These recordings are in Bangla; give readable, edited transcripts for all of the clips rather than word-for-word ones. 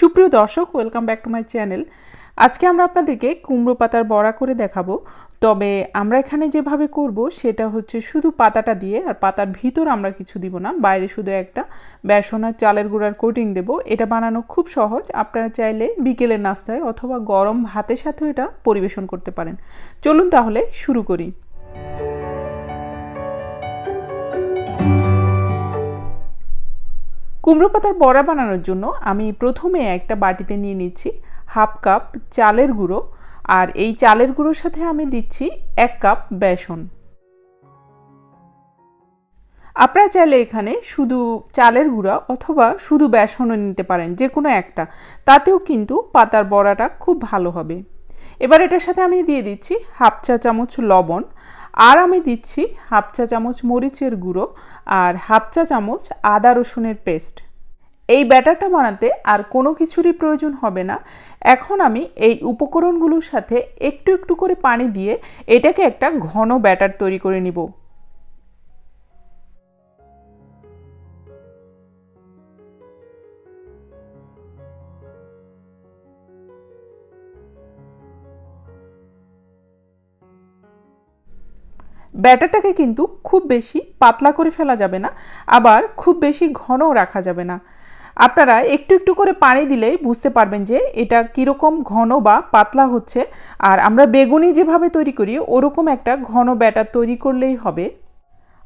সুপ্রিয় দর্শক, welcome back to my channel. আজকে আমরা আপনাদেরকে কুমড়ো পাতার বড়া করে দেখাবো। তবে আমরা এখানে যেভাবে করব সেটা হচ্ছে শুধু পাতাটা দিয়ে, আর পাতার ভিতর আমরা কিছু দিব না, বাইরে শুধু একটা বেসন আর চালের গুঁড়ার কোটিং দেব। এটা বানানো খুব সহজ। আপনারা চাইলে বিকেলের নাস্তায় অথবা গরম ভাতের সাথেও এটা পরিবেশন করতে পারেন। চলুন তাহলে শুরু করি। কুমড়ো পাতার বড়া বানানোর জন্য আমি প্রথমে একটা বাটিতে নিয়ে নিচ্ছি হাফ কাপ চালের গুঁড়ো, আর এই চালের গুঁড়োর সাথে আমি দিচ্ছি 1 কাপ বেসন। আপনারা চাইলে এখানে শুধু চালের গুঁড়া অথবা শুধু বেসনও নিতে পারেন, যে কোনো একটা, তাতেও কিন্তু পাতার বড়াটা খুব ভালো হবে। এবার এটার সাথে আমি দিয়ে দিচ্ছি হাফ চা চামচ লবণ, আর আমি দিচ্ছি হাফ চা চামচ মরিচের গুঁড়ো আর হাফ চা চামচ আদা রসুনের পেস্ট। এই ব্যাটারটা বানাতে আর কোনো কিছুরই প্রয়োজন হবে না। এখন আমি এই উপকরণগুলোর সাথে একটু একটু করে পানি দিয়ে এটাকে একটা ঘন ব্যাটার তৈরি করে নিব। ব্যাটারটাকে কিন্তু খুব বেশি পাতলা করে ফেলা যাবে না, আবার খুব বেশি ঘনও রাখা যাবে না। আপনারা একটু একটু করে পানি দিলেই বুঝতে পারবেন যে এটা কীরকম ঘন বা পাতলা হচ্ছে। আর আমরা বেগুনি যেভাবে তৈরি করি ওরকম একটা ঘন ব্যাটার তৈরি করলেই হবে।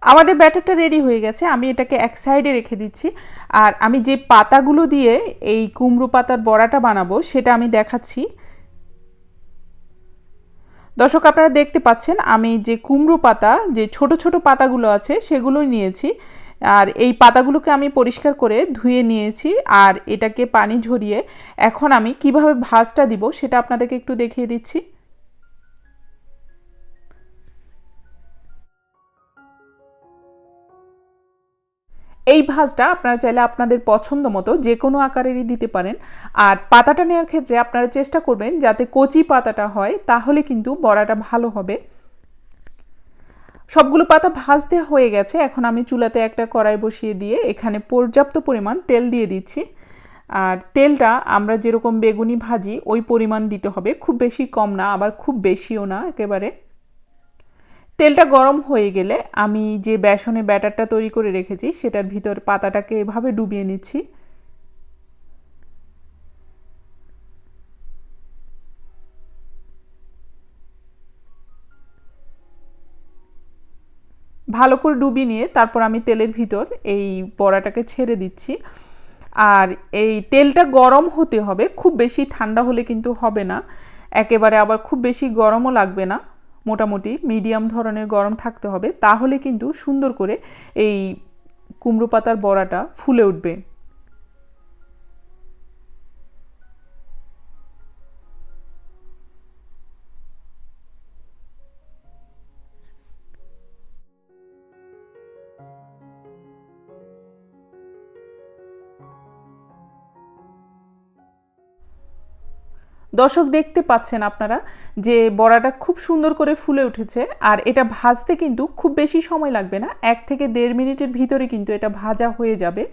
আমাদের ব্যাটারটা রেডি হয়ে গেছে, আমি এটাকে এক সাইডে রেখে দিচ্ছি। আর আমি যে পাতাগুলো দিয়ে এই কুমড়ো পাতার বড়াটা বানাবো সেটা আমি দেখাচ্ছি। দর্শক, আপনারা দেখতে পাচ্ছেন আমি যে কুমড়ো পাতা, যে ছোট ছোট পাতাগুলো আছে সেগুলোই নিয়েছি। আর এই পাতাগুলোকে আমি পরিষ্কার করে ধুয়ে নিয়েছি, আর এটাকে পানি ঝরিয়ে এখন আমি কিভাবে ভাজটা দিব সেটা আপনাদেরকে একটু দেখিয়ে দিচ্ছি। এই ভাজটা আপনারা চাইলে আপনাদের পছন্দ মতো যে কোনো আকারেরই দিতে পারেন। আর পাতাটা নেওয়ার ক্ষেত্রে আপনারা চেষ্টা করবেন যাতে কচি পাতাটা হয়, তাহলে কিন্তু বড়াটা ভালো হবে। সবগুলো পাতা ভাজতে হয়ে গেছে। এখন আমি চুলাতে একটা কড়াই বসিয়ে দিয়ে এখানে পর্যাপ্ত পরিমাণ তেল দিয়ে দিচ্ছি। আর তেলটা আমরা যেরকম বেগুনি ভাজি ওই পরিমাণ দিতে হবে, খুব বেশি কম না, আবার খুব বেশিও না একেবারে। তেলটা গরম হয়ে গেলে আমি যে বেসনে ব্যাটারটা তৈরি করে রেখেছি সেটার ভিতর পাতাটাকে এভাবে ডুবিয়ে নিচ্ছি। ভালো করে ডুবিয়ে নিয়ে তারপর আমি তেলের ভিতর এই বড়াটাকে ছেড়ে দিচ্ছি। আর এই তেলটা গরম হতে হবে, খুব বেশি ঠান্ডা হলে কিন্তু হবে না, একেবারে আবার খুব বেশি গরমও লাগবে না, মোটামুটি মিডিয়াম ধরনের গরম থাকতে হবে, তাহলে কিন্তু সুন্দর করে এই কুমড়ো পাতার বড়াটা ফুলে উঠবে। দর্শক, দেখতে পাচ্ছেন আপনারা যে বড়াটা খুব সুন্দর করে ফুলে উঠেছে। আর এটা ভাজতে কিন্তু খুব বেশি সময় লাগবে না, 1 থেকে 1.5 মিনিটের ভিতরে কিন্তু এটা ভাজা হয়ে যাবে।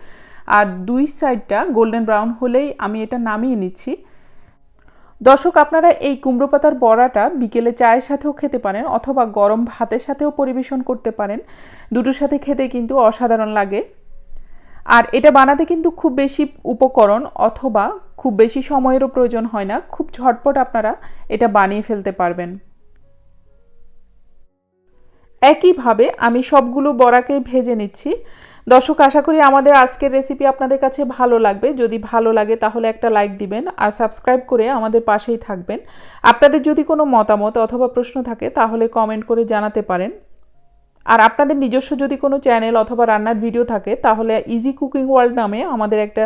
আর দুই সাইডটা গোল্ডেন ব্রাউন হলেই আমি এটা নামিয়ে নিচ্ছি। দর্শক, আপনারা এই কুমড়ো পাতার বড়াটা বিকেলে চায়ের সাথেও খেতে পারেন অথবা গরম ভাতের সাথেও পরিবেশন করতে পারেন। দুটোর সাথে খেতে কিন্তু অসাধারণ লাগে। আর এটা বানাতে কিন্তু খুব বেশি উপকরণ অথবা খুব বেশি সময়েরও প্রয়োজন হয় না, খুব ঝটপট আপনারা এটা বানিয়ে ফেলতে পারবেন। একইভাবে আমি সবগুলো বড়াকে ভেজে নিচ্ছি। দর্শক, আশা করি আমাদের আজকের রেসিপি আপনাদের কাছে ভালো লাগবে। যদি ভালো লাগে তাহলে একটা লাইক দিবেন আর সাবস্ক্রাইব করে আমাদের পাশেই থাকবেন। আপনাদের যদি কোনো মতামত অথবা প্রশ্ন থাকে তাহলে কমেন্ট করে জানাতে পারেন। আর আপনাদের নিজস্ব যদি কোনো চ্যানেল অথবা রান্নার ভিডিও থাকে তাহলে ইজি কুকিং ওয়ার্ল্ড নামে আমাদের একটা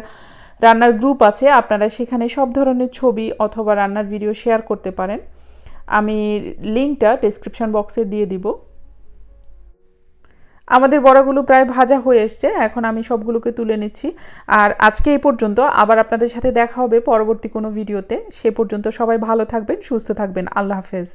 রান্নার গ্রুপ আছে, আপনারা সেখানে সব ধরনের ছবি অথবা রান্নার ভিডিও শেয়ার করতে পারেন। আমি লিঙ্কটা ডেসক্রিপশন বক্সে দিয়ে দিব। আমাদের বড়াগুলো প্রায় ভাজা হয়ে এসছে, এখন আমি সবগুলোকে তুলে নিচ্ছি। আর আজকে এই পর্যন্ত, আবার আপনাদের সাথে দেখা হবে পরবর্তী কোনো ভিডিওতে। সে পর্যন্ত সবাই ভালো থাকবেন, সুস্থ থাকবেন। আল্লাহ হাফেজ।